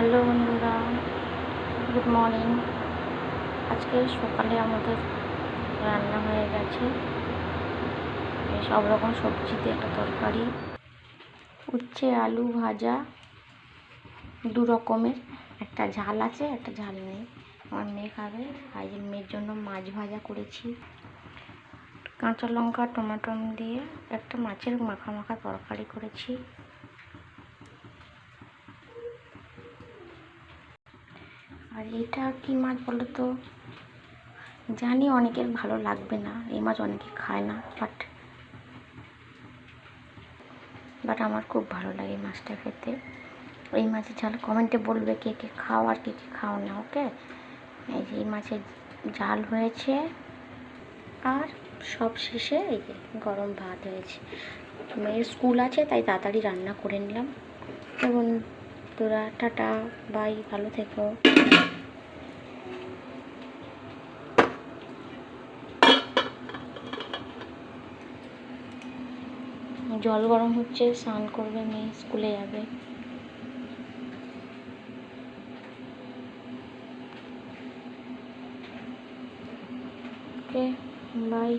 Hello বন্ধুরা, good morning. আজকে সকালে আমাদের রান্না হয়ে গেছে সব রকম সবজি দিয়ে একটা তরকারি, উচ্ছে আলু ভাজা, দু রকমের, একটা ঝাল আছে একটা ঝাল নেই। আমার মেয়ে খাবে, আর মেয়ের জন্য মাছ ভাজা করেছি, কাঁচা লঙ্কা টমেটো দিয়ে একটা মাছের মাখা মাখা তরকারি করেছি। আর এটা কি মাছ বলো তো? জানি অনেকের ভালো লাগবে না, এই মাছ অনেকে খায় না, বাট আমার খুব ভালো লাগে মাছটা খেতে। এই মাছের ঝাল কমেন্টে বলবে কে কে খাও আর কে কে খাও না। ওকে, এই যে এই মাছের ঝাল হয়েছে, আর সব শেষে এই যে গরম ভাত হয়েছে। মেয়ের স্কুল আছে তাই তাড়াতাড়ি রান্না করে নিলাম। এবং তোরা টাটা, বাই, ভালো থেকো। জল গরম হচ্ছে, স্নান করবে, মেয়ে স্কুলে যাবে। ওকে, বাই।